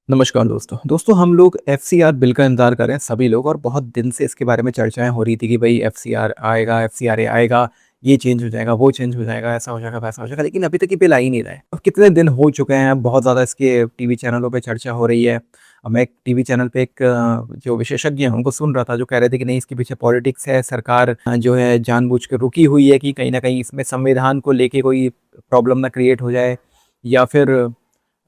नमस्कार दोस्तों हम लोग एफसीआर बिल का इंतजार कर रहे हैं सभी लोग और बहुत दिन से इसके बारे में चर्चाएं हो रही थी कि भाई एफसीआर आएगा एफसीआर आएगा। ये चेंज हो जाएगा वो चेंज हो जाएगा ऐसा हो जाएगा वैसा हो जाएगा, लेकिन अभी तक ये बिल आ ही नहीं रहा है। अब कितने दिन हो चुके हैं, बहुत ज़्यादा इसके टीवी चैनलों पे चर्चा हो रही है। अब मैं एक टीवी चैनल पे एक जो विशेषज्ञ हैं उनको सुन रहा था, जो कह रहे थे कि नहीं, इसके पीछे पॉलिटिक्स है। सरकार जो है जानबूझ के रुकी हुई है कि कहीं ना कहीं इसमें संविधान को लेके कोई प्रॉब्लम ना क्रिएट हो जाए, या फिर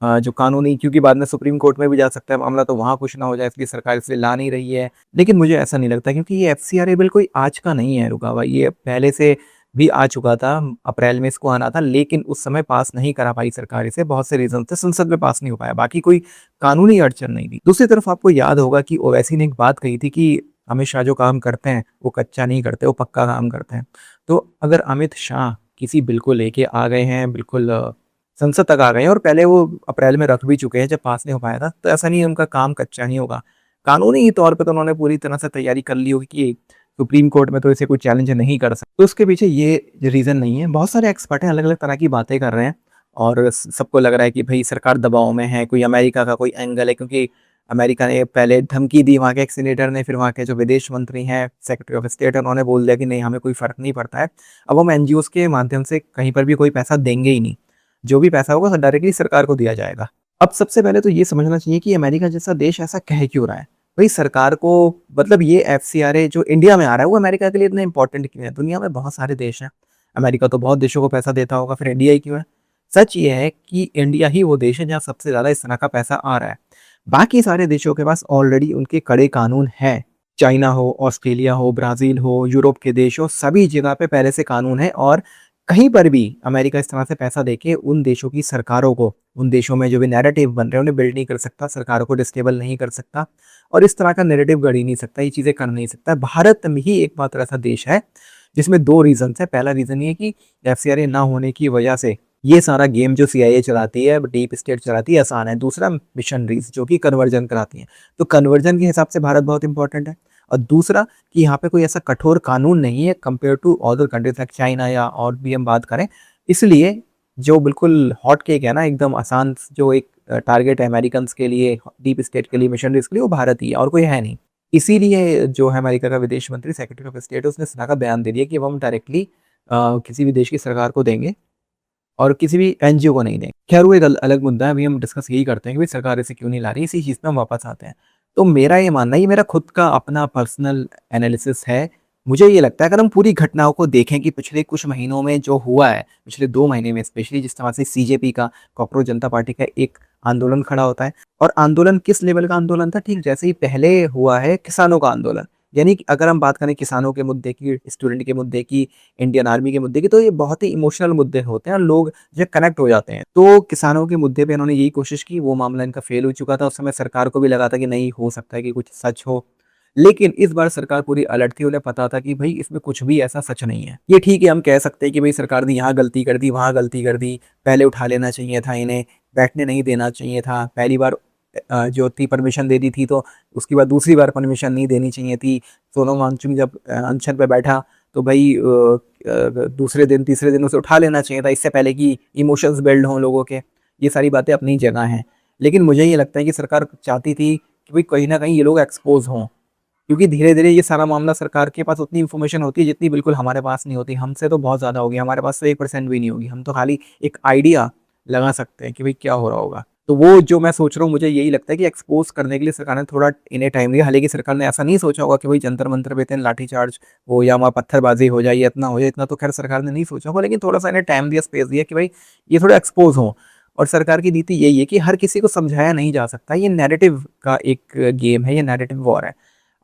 जो कानूनी, क्योंकि बाद में सुप्रीम कोर्ट में भी जा सकता है मामला, तो वहाँ कुछ ना हो जाए, इसलिए सरकार इसलिए ला नहीं रही है। लेकिन मुझे ऐसा नहीं लगता, क्योंकि ये एफसीआरए बिल कोई आज का नहीं है रुका हुआ। ये पहले से भी आ चुका था, अप्रैल में इसको आना था, लेकिन उस समय पास नहीं करा पाई सरकार इसे। बहुत से रीजन थे, संसद में पास नहीं हो पाया, बाकी कोई कानूनी अड़चन नहीं थी। दूसरी तरफ आपको याद होगा कि ओवैसी ने एक बात कही थी कि अमित शाह जो काम करते हैं वो कच्चा नहीं करते, वो पक्का काम करते हैं। तो अगर अमित शाह किसी बिल को लेके आ गए हैं, बिल्कुल संसद तक आ गए हैं, और पहले वो अप्रैल में रख भी चुके हैं जब पास नहीं हो पाया था, तो ऐसा नहीं है उनका काम कच्चा नहीं होगा। कानूनी तौर पे तो उन्होंने पूरी तरह से तैयारी कर ली होगी कि सुप्रीम कोर्ट में तो इसे कोई चैलेंज नहीं कर सकता। तो उसके पीछे ये रीजन नहीं है। बहुत सारे एक्सपर्ट हैं, अलग अलग तरह की बातें कर रहे हैं, और सबको लग रहा है कि भाई सरकार दबाव में है, कोई अमेरिका का कोई एंगल है, क्योंकि अमेरिका ने पहले धमकी दी, वहाँ के एक सीनेटर ने, फिर वहाँ के जो विदेश मंत्री हैं, सेक्रेटरी ऑफ स्टेट, उन्होंने बोल दिया कि नहीं, हमें कोई फर्क नहीं पड़ता है, अब हम एनजीओ के माध्यम से कहीं पर भी कोई पैसा देंगे ही नहीं, जो भी पैसा होगा डायरेक्टली सरकार को दिया जाएगा। अब सबसे पहले तो ये समझना चाहिए कि अमेरिका जैसा देश ऐसा कह क्यों रहा है। भाई सरकार को, मतलब ये एफसीआरए जो इंडिया में आ रहा है वो अमेरिका के लिए इतना इंपॉर्टेंट क्यों है? दुनिया में बहुत सारे देश हैं, अमेरिका तो बहुत देशों को पैसा देता होगा, फिर इंडिया ही क्यों है? सच ये है कि इंडिया ही वो देश है जहाँ सबसे ज़्यादा इस तरह का पैसा आ रहा है। बाकी सारे देशों के पास ऑलरेडी उनके कड़े कानून हैं। चाइना हो, ऑस्ट्रेलिया हो, ब्राज़ील हो, यूरोप के देश हो, सभी जगह पे पहले से कानून है, और कहीं पर भी अमेरिका इस तरह से पैसा देके उन देशों की सरकारों को, उन देशों में जो भी नैरेटिव बन रहे हैं उन्हें बिल्ड नहीं कर सकता, सरकारों को डिस्टेबल नहीं कर सकता, और इस तरह का नैरेटिव गढ़ ही नहीं सकता, ये चीज़ें कर नहीं सकता। भारत में ही एकमात्र ऐसा देश है जिसमें दो रीजन है। पहला रीजन ये है कि एफसीआरए ना होने की वजह से ये सारा गेम जो सीआईए चलाती है, डीप स्टेट चलाती है, आसान है। दूसरा, मिशनरीज जो कि कन्वर्जन कराती हैं, तो कन्वर्जन के हिसाब से भारत बहुत इंपॉर्टेंट है। और दूसरा कि यहाँ पे कोई ऐसा कठोर कानून नहीं है compare to other countries like China, या और भी हम बात करें। इसलिए जो बिल्कुल हॉट केक है ना, एकदम आसान, जो एक टारगेट है अमेरिकन के लिए, डीप स्टेट के लिए, मिशनरीज के लिए, वो भारत ही है और कोई है नहीं। इसीलिए जो है अमेरिका का विदेश मंत्री, सेक्रेटरी ऑफ स्टेट, उसने इस तरह का बयान दे दिया कि अब हम डायरेक्टली किसी भी देश की सरकार को देंगे और किसी भी एनजीओ को नहीं देंगे। खैर वो एक अलग मुद्दा है, अभी हम डिस्कस यही करते हैं कि भाई सरकार इसे क्यों नहीं ला रही। इसी चीज़ पे हम वापस आते हैं। तो मेरा ये मानना है, ये मेरा खुद का अपना पर्सनल एनालिसिस है। मुझे ये लगता है अगर हम पूरी घटनाओं को देखें कि पिछले कुछ महीनों में जो हुआ है, पिछले 2 महीने में स्पेशली, जिस तरह से सीजेपी का, कॉकरोच जनता पार्टी का एक आंदोलन खड़ा होता है, और आंदोलन किस लेवल का आंदोलन था, ठीक जैसे ही पहले हुआ है किसानों का आंदोलन। यानी कि अगर हम बात करें किसानों के मुद्दे की, स्टूडेंट के मुद्दे की, इंडियन आर्मी के मुद्दे की, तो ये बहुत ही इमोशनल मुद्दे होते हैं और लोग जो कनेक्ट हो जाते हैं। तो किसानों के मुद्दे पे इन्होंने यही कोशिश की, वो मामला इनका फेल हो चुका था। उस समय सरकार को भी लगा था कि नहीं, हो सकता है कि कुछ सच हो, लेकिन इस बार सरकार पूरी अलर्ट थी। उन्हें पता था कि भाई इसमें कुछ भी ऐसा सच नहीं है। ये ठीक है, हम कह सकते हैं कि भाई सरकार ने यहाँ गलती कर दी, वहाँ गलती कर दी, पहले उठा लेना चाहिए था, इन्हें बैठने नहीं देना चाहिए था, पहली बार जो थी परमिशन दे दी थी, तो उसके बाद दूसरी बार परमिशन नहीं देनी चाहिए थी। सोनम वांगचुक जब अनशन पे बैठा, तो भाई दूसरे दिन तीसरे दिन उसे उठा लेना चाहिए था, इससे पहले कि इमोशंस बिल्ड हों लोगों के। ये सारी बातें अपनी जगह हैं, लेकिन मुझे ये लगता है कि सरकार चाहती थी कि भाई कहीं ना कहीं ये लोग एक्सपोज हों, क्योंकि धीरे धीरे ये सारा मामला, सरकार के पास उतनी इन्फॉर्मेशन होती है जितनी बिल्कुल हमारे पास नहीं होती। हमसे तो बहुत ज़्यादा होगी, हमारे पास तो 1% भी नहीं होगी। हम तो खाली एक आइडिया लगा सकते हैं कि भाई क्या हो रहा होगा। तो वो जो मैं सोच रहा हूँ, मुझे यही लगता है कि एक्सपोज करने के लिए सरकार ने थोड़ा इन्हें टाइम दिया। हालांकि सरकार ने ऐसा नहीं सोचा होगा कि भाई जंतर मंतर पे इतने लाठीचार्ज हो या वहाँ पत्थरबाजी हो जाए, इतना हो जाए, इतना तो खैर सरकार ने नहीं सोचा होगा, लेकिन थोड़ा सा इन्हें टाइम दिया, स्पेस दिया कि भाई ये थोड़ा एक्सपोज हो। और सरकार की नीति यही है कि हर किसी को समझाया नहीं जा सकता, ये नैरेटिव का एक गेम है, ये नैरेटिव वॉर है।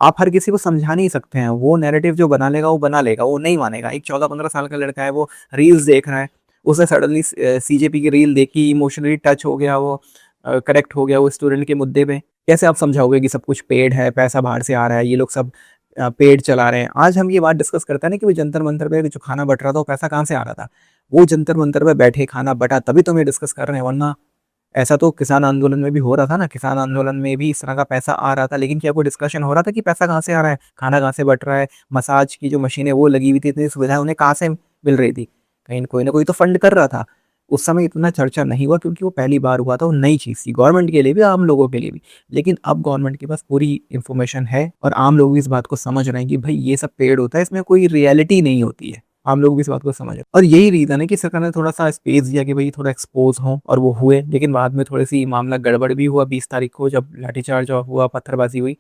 आप हर किसी को समझा नहीं सकते हैं। वो नैरेटिव जो बना लेगा वो बना लेगा, वो नहीं मानेगा। एक 14-15 साल का लड़का है, वो रील्स देख रहा है, उसे सडनली सीजेपी की रील देखी, इमोशनली टच हो गया, वो करेक्ट हो गया वो स्टूडेंट के मुद्दे पे। कैसे आप समझाओगे कि सब कुछ पेड है, पैसा बाहर से आ रहा है, ये लोग सब पेड चला रहे हैं? आज हम ये बात डिस्कस करते हैं ना कि वो जंतर मंतर पे जो खाना बट रहा था, वो पैसा कहाँ से आ रहा था? वो जंतर मंतर पे बैठे खाना बटा, तभी तो हम ये डिस्कस कर रहे हैं, वरना ऐसा तो किसान आंदोलन में भी हो रहा था ना। किसान आंदोलन में भी इस तरह का पैसा आ रहा था, लेकिन क्या कोई डिस्कशन हो रहा था कि पैसा कहाँ से आ रहा है, खाना कहाँ से बट रहा है? मसाज की जो मशीनें वो लगी हुई थी, इतनी सुविधाएं उन्हें कहाँ से मिल रही थी? कहीं कोई ना कोई तो फंड कर रहा था। उस समय इतना चर्चा नहीं हुआ क्योंकि वो पहली बार हुआ था, वो नई चीज़ थी, गवर्नमेंट के लिए भी, आम लोगों के लिए भी। लेकिन अब गवर्नमेंट के पास पूरी इन्फॉर्मेशन है और आम लोग भी इस बात को समझ रहे हैं कि भई ये सब पेड़ होता है, इसमें कोई रियलिटी नहीं होती है। आम लोग भी इस बात को समझ रहे हैं और यही रीज़न है कि सरकार ने थोड़ा-सा स्पेस दिया कि भई थोड़ा एक्सपोज़ हों और वो हुए। लेकिन बाद में थोड़ी-सी मामला गड़बड़ भी हुआ 20 तारीख को जब लाठीचार्ज हुआ, पत्थरबाज़ी हुई।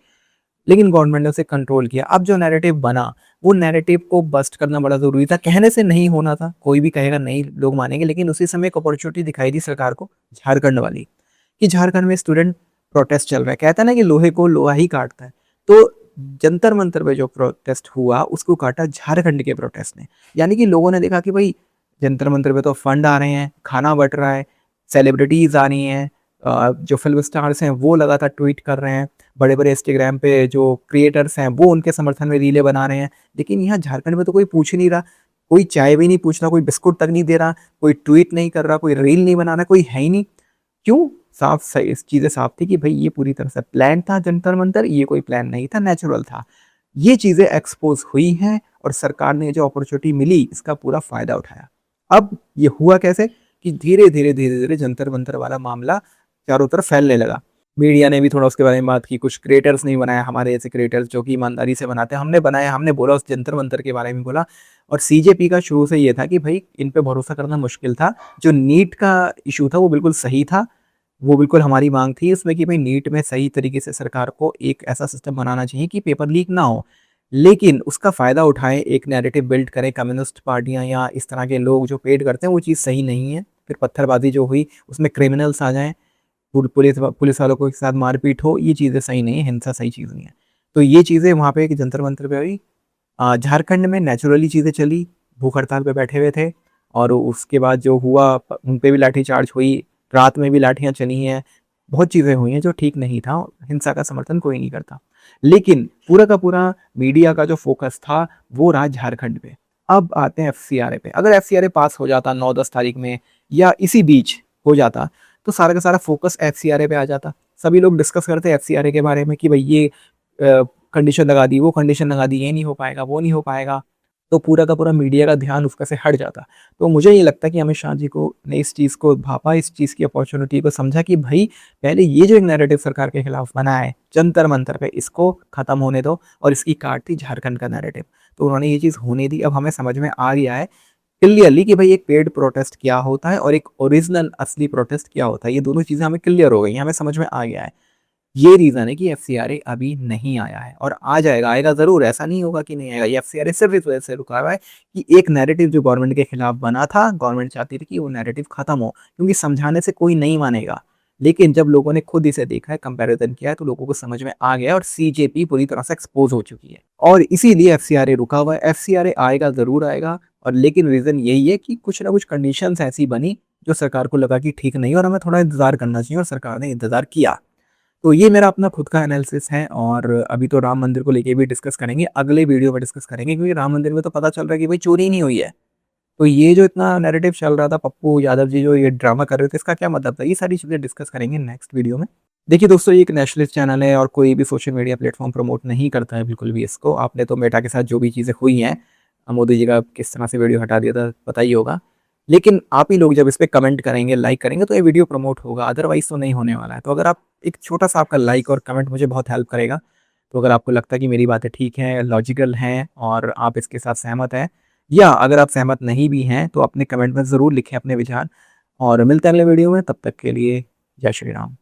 लेकिन गवर्नमेंट ने उसे कंट्रोल किया। अब जो नैरेटिव बना, वो नैरेटिव को बस्ट करना बड़ा ज़रूरी था। कहने से नहीं होना था, कोई भी कहेगा नहीं लोग मानेंगे, लेकिन उसी समय एक अपॉर्च्युनिटी दिखाई दी सरकार को झारखंड वाली, कि झारखंड में स्टूडेंट प्रोटेस्ट चल रहा है। कहता है ना कि लोहे को लोहा ही काटता है। तो जंतर मंतर पे जो प्रोटेस्ट हुआ, उसको काटा झारखंड के प्रोटेस्ट ने। यानी कि लोगों ने देखा कि भाई जंतर मंतर पे तो फंड आ रहे हैं, खाना बँट रहा है, सेलिब्रिटीज़ आ रही हैं, जो फ़िल्म स्टार्स हैं वो लगातार ट्वीट कर रहे हैं, बड़े-बड़े इंस्टाग्राम पे जो क्रिएटर्स हैं वो उनके समर्थन में रीलें बना रहे हैं। लेकिन यहाँ झारखंड में तो कोई पूछ ही नहीं रहा, कोई चाय भी नहीं पूछ रहा, कोई बिस्कुट तक नहीं दे रहा, कोई ट्वीट नहीं कर रहा, कोई रील नहीं बना रहा, कोई है ही नहीं। क्यों? साफ सही चीज़ें साफ थी कि भई ये पूरी तरह से प्लान था जंतर-मंतर, ये कोई प्लान नहीं था, नेचुरल था। ये चीज़ें एक्सपोज़ हुई हैं और सरकार ने जो अपॉर्च्युनिटी मिली, इसका पूरा फ़ायदा उठाया। अब ये हुआ कैसे कि धीरे-धीरे, धीरे-धीरे जंतर-मंतर वाला मामला चारों तरफ फैलने लगा। मीडिया ने भी थोड़ा उसके बारे में बात की, कुछ क्रिएटर्स ने बनाया, हमारे जैसे क्रिएटर्स जो कि ईमानदारी से बनाते हैं, हमने बनाया, हमने बोला उस जंतर-मंतर के बारे में बोला और सीजेपी का शुरू से ये था कि भई इन पे भरोसा करना मुश्किल था। जो नीट का इश्यू था वो बिल्कुल सही था, वो बिल्कुल हमारी माँग थी इसमें कि भई नीट में सही तरीके से सरकार को एक ऐसा सिस्टम बनाना चाहिए कि पेपर लीक ना हो। लेकिन उसका फ़ायदा उठाएँ, एक नैरेटिव बिल्ड करें कम्युनिस्ट पार्टियाँ या इस तरह के लोग जो पेड करते हैं, वो चीज़ सही नहीं है। फिर पत्थरबाज़ी जो हुई, उसमें क्रिमिनल्स आ जाएँ, पुलिस वालों को के साथ मारपीट हो, ये चीज़ें सही नहीं है, हिंसा सही चीज़ नहीं है। तो ये चीज़ें वहाँ पे एक जंतर-मंतर पे हुई। झारखंड में नेचुरली चीज़ें चली, भूख हड़ताल पे बैठे हुए थे और उसके बाद जो हुआ उन पे भी लाठीचार्ज हुई, रात में भी लाठियाँ चली हैं, बहुत चीज़ें हुई हैं जो ठीक नहीं था, हिंसा का समर्थन कोई नहीं करता। लेकिन पूरा का पूरा मीडिया का जो फ़ोकस था, वो रहा झारखंड पे। अब आते हैं एफसीआरए पे, अगर एफसीआरए पास हो जाता 9-10 तारीख में या इसी बीच हो जाता, तो सारा का सारा फ़ोकस एफसीआरए पे आ जाता। सभी लोग डिस्कस करते एफसीआरए के बारे में कि भई ये कंडीशन लगा दी, वो कंडीशन लगा दी, ये नहीं हो पाएगा, वो नहीं हो पाएगा। तो पूरा का पूरा मीडिया का ध्यान उस पे से हट जाता। तो मुझे ये लगता है कि अमित शाह जी को ने इस चीज़ को भाँपा, इस चीज़ की अपॉर्च्युनिटी को समझा कि भई पहले ये जो एक नैरेटिव सरकार के खिलाफ बना है, जंतर-मंतर पे, इसको खत्म होने दो और इसकी काट थी झारखंड का नैरेटिव। तो उन्होंने ये चीज़ होने दी, अब हमें समझ में आ गया है क्लियरली कि भई एक पेड प्रोटेस्ट क्या होता है और एक ओरिजिनल असली प्रोटेस्ट क्या होता है। ये दोनों चीज़ें हमें क्लियर हो गई हैं, हमें समझ में आ गया है। ये रीज़न है कि एफसीआरए अभी नहीं आया है और आ जाएगा, आएगा ज़रूर, ऐसा नहीं होगा कि नहीं आएगा। ये एफसीआरए सिर्फ़ इस वजह से रुका हुआ है कि एक नैरेटिव जो गवर्नमेंट के खिलाफ बना था, गवर्नमेंट चाहती थी कि वो नैरेटिव खत्म हो, क्योंकि समझाने से कोई नहीं मानेगा। लेकिन जब लोगों ने खुद इसे देखा है, कंपैरिज़न किया है, तो लोगों को समझ में आ गया है और सीजेपी पूरी तरह से एक्सपोज़ हो चुकी है और इसीलिए एफसीआरए रुका हुआ है। एफसीआरए आएगा, ज़रूर आएगा और लेकिन रीज़न यही है कि कुछ ना कुछ कंडीशंस ऐसी बनी, जो सरकार को लगा कि ठीक नहीं है और हमें थोड़ा इंतज़ार करना चाहिए और सरकार ने इंतज़ार किया। तो ये मेरा अपना खुद का एनालिसिस है और अभी तो राम मंदिर को लेके भी डिस्कस करेंगे, अगले वीडियो में डिस्कस करेंगे क्योंकि राम मंदिर में तो पता चल रहा है कि भाई चोरी नहीं हुई है। तो ये जो इतना नैरेटिव चल रहा था, पप्पू यादव जी जो ये ड्रामा कर रहे थे, इसका क्या मतलब था? ये सारी चीज़ें डिस्कस करेंगे नेक्स्ट वीडियो में। देखिए दोस्तों, ये एक नेशनलिस्ट चैनल है और कोई भी सोशल मीडिया प्लेटफ़ॉर्म प्रमोट नहीं करता है बिल्कुल भी इसको। आपने तो मेटा के साथ जो भी चीज़ें हुई हैं, मोदी जी का किस तरह से वीडियो हटा दिया था, पता ही होगा। लेकिन आप ही लोग जब इस पे कमेंट करेंगे, लाइक करेंगे तो ये वीडियो प्रमोट होगा, अदरवाइज़ तो नहीं होने वाला है। तो अगर आप एक छोटा-सा आपका लाइक और कमेंट मुझे बहुत हेल्प करेगा। तो अगर आपको लगता है कि मेरी बातें ठीक हैं, लॉजिकल हैं और आप इसके साथ सहमत हैं या अगर आप सहमत नहीं भी हैं, तो अपने कमेंट में ज़रूर लिखें अपने विचार और मिलते हैं अगले वीडियो में। तब तक के लिए जय श्री राम।